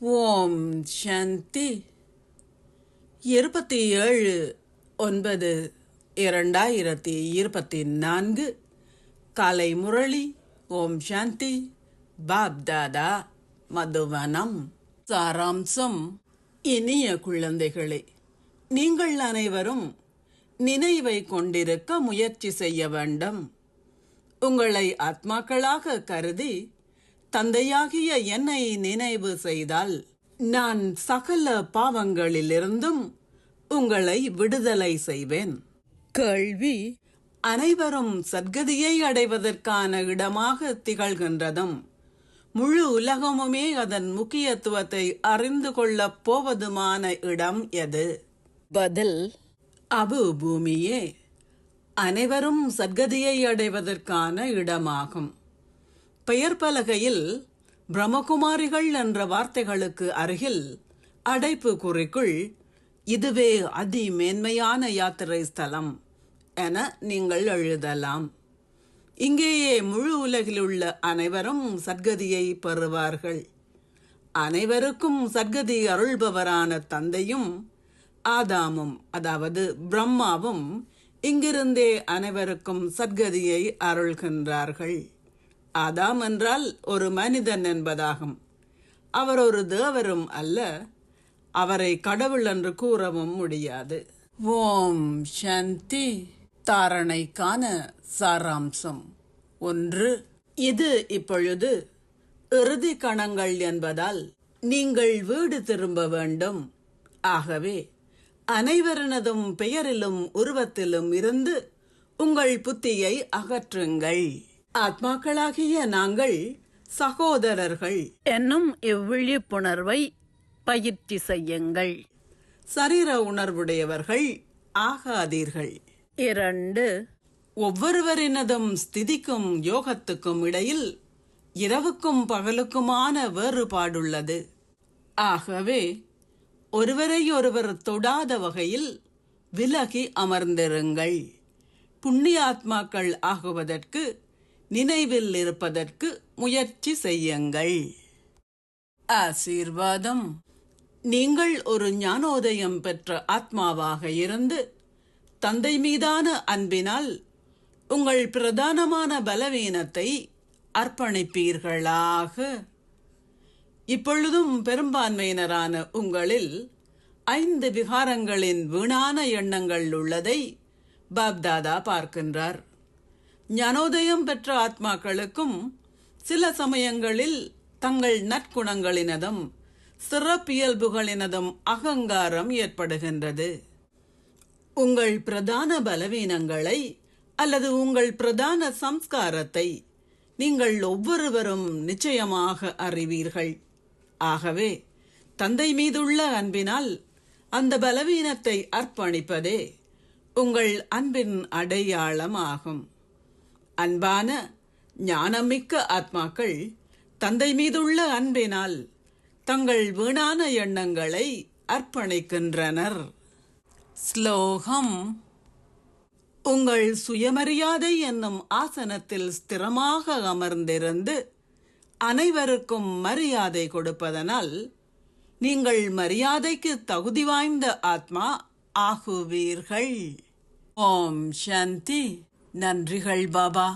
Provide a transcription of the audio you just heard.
ஓம் சாந்தி. 27/9/2024 காலை முரளி. ஓம் சாந்தி. பாப்தாதா, மதுவனம். சாராம்சம். இனிய குழந்தைகளே, நீங்கள் அனைவரும் நினைவை கொண்டிருக்க முயற்சி செய்ய வேண்டும். உங்களை ஆத்மாக்களாக கருதி தந்தையாகிய என்னை நினைவு செய்தால் நான் சகல பாவங்களிலிருந்தும் உங்களை விடுதலை செய்வேன். கேள்வி: அனைவரும் சத்கதியை அடைவதற்கான இடமாக திகழ்கின்றதும் முழு உலகமுமே அதன் முக்கியத்துவத்தை அறிந்து கொள்ளப் போவதுமான இடம் எது? பதில்: அபு பூமியே அனைவரும் சத்கதியை அடைவதற்கான இடமாகும். பெயர் பலகையில் பிரம்மகுமாரிகள் என்ற வார்த்தைகளுக்கு அருகில் அடைப்பு குறிக்குள் இதுவே அதி மேன்மையான யாத்திரை ஸ்தலம் என நீங்கள் எழுதலாம். இங்கேயே முழு உலகில் உள்ள அனைவரும் சத்கதியை பெறுவார்கள். அனைவருக்கும் சத்கதி அருள்பவரான தந்தையும் ஆதாமும், அதாவது பிரம்மாவும் இங்கிருந்தே அனைவருக்கும் சத்கதியை அருள்கின்றார்கள். ஆதாம் என்றால் ஒரு மனிதன் என்பதாகும். அவர் ஒரு தேவரும் அல்ல. அவரை கடவுள் என்று கூறவும் முடியாது. ஓம் சாந்தி. தாரணைக்கான சாராம்சம். 1. இது இப்பொழுது இறுதி கணங்கள் என்பதால் நீங்கள் வீடு திரும்ப வேண்டும். ஆகவே அனைவரினதும் பெயரிலும் உருவத்திலும் இருந்து உங்கள் புத்தியை அகற்றுங்கள். ஆத்மாக்களாகிய நாங்கள் சகோதரர்கள் என்னும் இவ்விழிப்புணர்வை பயிற்சி செய்யுங்கள். சரீர உணர்வுடையவர்கள் ஆகாதீர்கள். 2. ஒவ்வொருவரினதும் ஸ்திதிக்கும் யோகத்துக்கும் இடையில் இரவுக்கும் பகலுக்குமான வேறுபாடுள்ளது. ஆகவே ஒருவரை ஒருவர் தொடாத வகையில் விலகி அமர்ந்திருங்கள். புண்ணிய ஆத்மாக்கள் ஆகுவதற்கு நினைவில் இருப்பதற்கு முயற்சி செய்யுங்கள். ஆசீர்வாதம். நீங்கள் ஒரு ஞானோதயம் பெற்ற ஆத்மாவாக இருந்து தந்தை மீதான அன்பினால் உங்கள் பிரதானமான பலவீனத்தை அர்ப்பணிப்பீர்களாக. இப்பொழுதும் பெரும்பான்மையினரான உங்களில் 5 விகாரங்களின் வீணான எண்ணங்கள் உள்ளதை பாப்தாதா பார்க்கின்றார். ஞானோதயம் பெற்ற ஆத்மாக்களுக்கும் சில சமயங்களில் தங்கள் நற்குணங்களினதும் சிறப்பியல்புகளினதும் அகங்காரம் ஏற்படுகின்றது. உங்கள் பிரதான பலவீனங்களை அல்லது உங்கள் பிரதான சம்ஸ்காரத்தை நீங்கள் ஒவ்வொருவரும் நிச்சயமாக அறிவீர்கள். ஆகவே தந்தை மீதுள்ள அன்பினால் அந்த பலவீனத்தை அர்ப்பணிப்பதே உங்கள் அன்பின் அடையாளம் ஆகும். அன்பான ஞானமிக்க ஆத்மாக்கள் தந்தை மீதுள்ள அன்பினால் தங்கள் வீணான எண்ணங்களை அர்ப்பணிக்கின்றனர். ஸ்லோகம். உங்கள் சுயமரியாதை என்னும் ஆசனத்தில் ஸ்திரமாக அமர்ந்திருந்து அனைவருக்கும் மரியாதை கொடுப்பதனால் நீங்கள் மரியாதைக்கு தகுதி வாய்ந்த ஆத்மா ஆகுவீர்கள். ஓம் சாந்தி. நன்றிகள் பாபா.